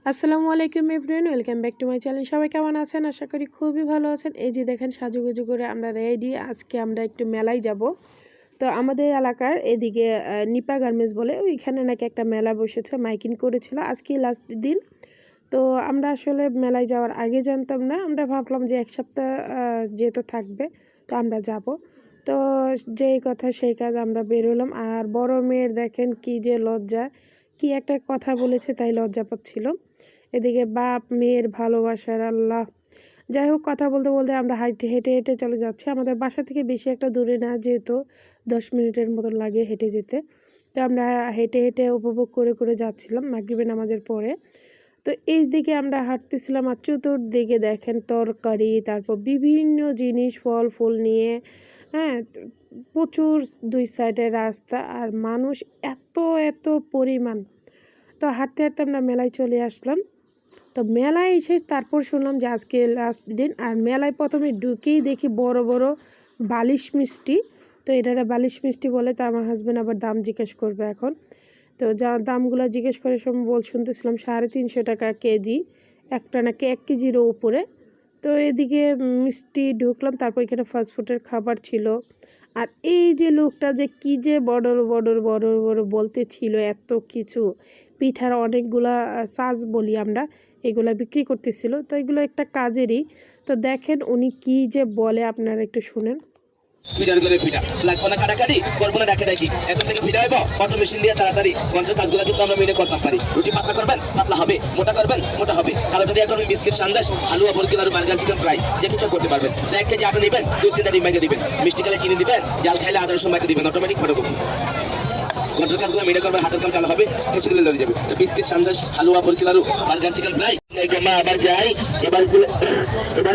আসসালামু আলাইকুম everyone, welcome back to my channel. সবাই কেমন আছেন? আশা করি খুবই ভালো আছেন। এই যে দেখেন সাজুগুজু করে আমরা রেডি। আজকে আমরা একটু মেলায় যাব। তো আমাদের এলাকার এদিকে নিপা গার্মেন্টস বলে ওইখানে নাকি একটা মেলা বসেছে, মাইকিং করেছিল। আজকে লাস্ট দিন। তো আমরা আসলে মেলায় যাওয়ার আগে জানতাম না, আমরা ভাবলাম যে এক সপ্তাহ যেহেতু থাকবে তো আমরা যাব। তো যেই কথা সেই কাজ, আমরা বেরোলাম। আর বড় মেয়ের দেখেন কি যে লজ্জা, কি একটা কথা বলেছে তাই লজ্জা পাচ্ছিল। এদিকে বাপ মেয়ের ভালোবাসার আল্লাহ। যাই হোক, কথা বলতে বলতে আমরা হেঁটে হেঁটে হেঁটে চলে যাচ্ছি। আমাদের বাসা থেকে বেশি একটা দূরে না, যেহেতু 10 মিনিটের মতন লাগে হেঁটে যেতে। তো আমরা হেঁটে হেঁটে উপভোগ করে করে যাচ্ছিলাম মাগরিবের নামাজের পরে। তো এই দিকে আমরা হাঁটতেছিলাম আর চতুর্দিকে দেখেন তরকারি, তারপর বিভিন্ন জিনিস ফল ফুল নিয়ে, হ্যাঁ, প্রচুর দুই সাইডে রাস্তা আর মানুষ এত এত পরিমাণ। তো হাঁটতে হাঁটতে আমরা মেলায় চলে আসলাম। তো মেলায় এসে তারপর শুনলাম যে আজকে লাস্ট দিন। আর মেলায় প্রথমে ঢুকেই দেখি বড় বড় বালিশ মিষ্টি। তো এটারা বালিশ মিষ্টি বলে। তো আমার হাজব্যান্ড আবার দাম জিজ্ঞেস করবে এখন। তো যা দামগুলো জিজ্ঞেস করে সময় শুনতেছিলাম 350 টাকা কেজি, একটা নাকি 1 কেজিরও উপরে। তো এদিকে মিষ্টি ঢুকলাম, তারপর এখানে ফাস্টফুডের খাবার ছিল। আর এই যে লোকটা যে কি যে বড় বড় বড় বড় বলতে ছিল এত কিছু, পিঠার অনেকগুলা সাজ বলি আমরা, এগুলা বিক্রি করতেছিল। তো এগুলো একটা কাজেরই। তো দেখেন উনি কি যে বলে, আপনারা একটু শুনেন। ফিডার করে ফিডা লাগবো না কাটাকাটি, করবো না ডাকে ডাকি, এখন থেকে ফিডা হইব অটো মেশিন দিয়ে তাড়াতাড়ি। কন্ট্রাক্ট কাজগুলো কিন্তু আমরা মেনে করতাম পারি। রুটি পাতলা করবেন পাতলা হবে, মোটা করবেন মোটা হবে। কালোটা দিয়ে করবেন বিস্কিট সন্দেশ, হালুয়া বরকিল আর বার্গার চিকেন ফ্রাই, যে কিছু করতে পারবেন। 1 কেজি আটা নেবেন, 2-3টা ডিম ভেঙে দিবেন, মিষ্টি খেলে চিনি দিবেন, জাল খাইলে আদা রসুন বাটি দিবেন, অটোমেটিক ফটোকপি। কন্ট্রাক্ট কাজগুলো মেনে করবেন, হাতের কাম চালু হবে, কিছু গেলে লড়ে যাবে। বিস্কিট সন্দেশ, হালুয়া বরকিল আর বার্গার চিকেন ফ্রাই। আবার যাই, এবার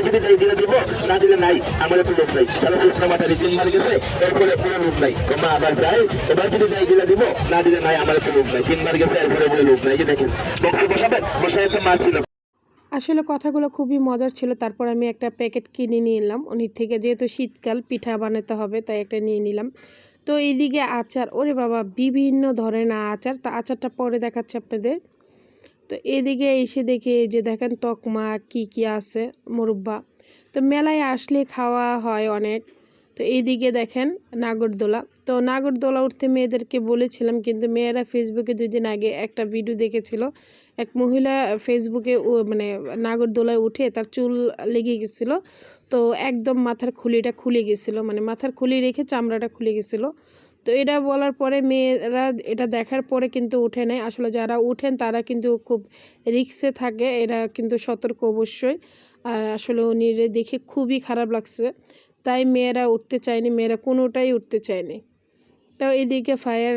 যদি নেই দিলে দিব, না দিলে নাই। আমার তো লোক নাই, সারা সুস্থ মাথায় 3 বার গেছে, এরপরে পুরো লোক নাই। কমা আবার যাই, এবার যদি নেই দিলে দিব, না দিলে নাই। আমার তো লোক নাই, 3 বার গেছে, এরপরে পুরো লোক নাই। যে দেখেন বক্সে বসাবেন, বসে একটা মাছ ছিল। আসলে কথাগুলো খুবই মজার ছিল। তারপর আমি একটা প্যাকেট কিনে নিয়ে এলাম উনি থেকে, যেহেতু শীতকাল পিঠা বানাতে হবে তাই একটা নিয়ে নিলাম। তো এইদিকে আচার, ওরে বাবা বিভিন্ন ধরনের আচার। তো আচারটা পরে দেখাচ্ছে আপনাদের। তো এদিকে এসে দেখে এই যে দেখেন তকমা কি কি আছে, মুরব্বা। তো মেলায় আসলে খাওয়া হয় অনেক। তো এইদিকে দেখেন নাগরদোলা। তো নাগরদোলা উঠতে মেয়েদেরকে বলেছিলাম, কিন্তু মেয়েরা ফেসবুকে 2 দিন আগে একটা ভিডিও দেখেছিল। এক মহিলা ফেসবুকে মানে নাগরদোলায় উঠে তার চুল লেগে গেছিলো। তো একদম মাথার খুলিটা খুলে গেছিলো, মানে মাথার খুলি রেখে চামড়াটা খুলে গেছিলো। তো এটা বলার পরে মেয়েরা এটা দেখার পরে কিন্তু উঠে নেয়। আসলে যারা উঠেন তারা কিন্তু খুব রিস্কে থাকে, এরা কিন্তু সতর্ক অবশ্যই। আর আসলে উনি দেখে খুবই খারাপ লাগছে, তাই মেয়েরা উঠতে চায়নি, মেয়েরা কোনোটাই উঠতে চায়নি। তো এদিকে ফায়ার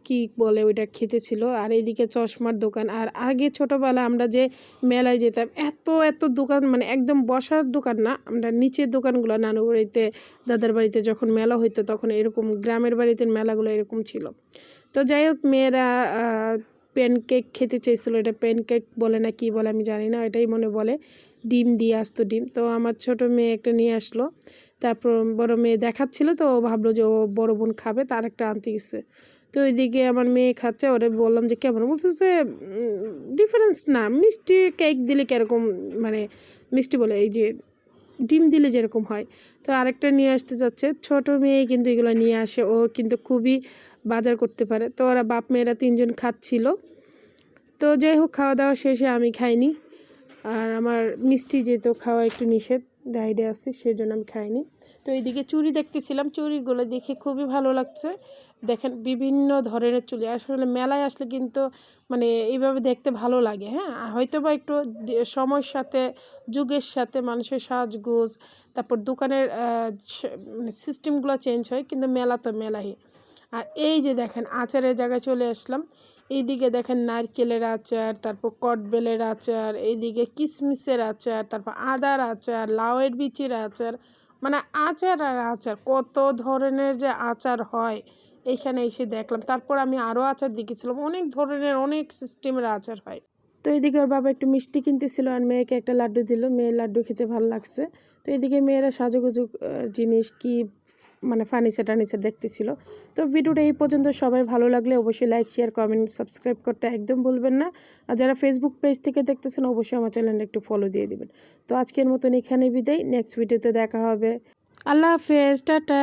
কি বলে ওইটা খেতেছিল। আর এইদিকে চশমার দোকান। আর আগে ছোটোবেলা আমরা যে মেলায় যেতাম, এত এত দোকান, মানে একদম বসার দোকান না, আমরা নিচের দোকানগুলো নানু বাড়িতে দাদার বাড়িতে যখন মেলা হইতো তখন এরকম, গ্রামের বাড়িতে মেলাগুলো এরকম ছিল। তো যাই হোক, মেয়েরা প্যানকেক খেতে চেয়েছিলো। এটা প্যানকেক বলে না কি বলে আমি জানি না, এটাই মনে বলে। ডিম দিয়ে আসতো, ডিম। তো আমার ছোট মেয়ে একটা নিয়ে আসলো। তারপর বড় মেয়ে দেখাচ্ছিল, তো ও ভাবলো যে ও বড় বোন খাবে, তার একটা আনতে গেছে। তো ওইদিকে আমার মেয়ে খাচ্ছে, ওরে বললাম যে কেমন, বলছে যে ডিফারেন্স না, মিষ্টি কেক দিলে কীরকম, মানে মিষ্টি বলে এই যে ডিম দিলে যেরকম হয়। তো আরেকটা নিয়ে আসতে যাচ্ছে, ছোট মেয়ে কিন্তু এগুলো নিয়ে আসে, ও কিন্তু খুবই বাজার করতে পারে। তো ওরা বাপ মেয়েরা 3জন খাচ্ছিল। তো যাই হোক, খাওয়া দাওয়া শেষে আমি খাইনি। আর আমার মিষ্টি যেহেতু খাওয়া একটু নিষেধ, ডায়েটে আছি, সেজন্য আমি খাইনি। তো এইদিকে চুড়ি দেখতেছিলাম, চুড়িগুলো দেখে খুবই ভালো লাগছে। দেখেন বিভিন্ন ধরনের চুড়ি। আসলে মেলায় আসলে কিন্তু মানে এইভাবে দেখতে ভালো লাগে। হ্যাঁ, হয়তো বা একটু সময়ের সাথে, যুগের সাথে মানুষের সাজগোজ, তারপর দোকানের মানে সিস্টেমগুলো চেঞ্জ হয়, কিন্তু মেলা তো মেলাই। আর এই যে দেখেন আচারের জায়গায় চলে আসলাম। এইদিকে দেখেন নারকেলের আচার, তারপর কটবেলের আচার, এইদিকে কিশমিশের আচার, তারপর আদার আচার, লাউয়ের বিচির আচার, মানে আচার আর আচার, কত ধরনের যে আচার হয় এখানে এসে দেখলাম। তারপর আমি আরও আচার দেখেছিলাম, অনেক ধরনের অনেক সিস্টেমের আচার হয়। তো এদিকে ওর বাবা একটু মিষ্টি কিনতেছিল আর মেয়েকে একটা লাড্ডু দিল, মেয়ের লাড্ডু খেতে ভালো লাগছে। তো এদিকে মেয়েরা সাজুগুজু জিনিস কি মানে ফার্নিচার টার্নিচার দেখতেছিল। তো ভিডিওটা এই পর্যন্ত, সবাই ভালো লাগলে অবশ্যই লাইক শেয়ার কমেন্ট সাবস্ক্রাইব করতে একদম ভুলবেন না। আর যারা ফেসবুক পেজ থেকে দেখতেছেন অবশ্যই আমার চ্যানেলটা একটু ফলো দিয়ে দিবেন। তো আজকের মতন এখানে বিদায়, নেক্সট ভিডিওতে দেখা হবে। আল্লাহ হাফেজ, টাটা।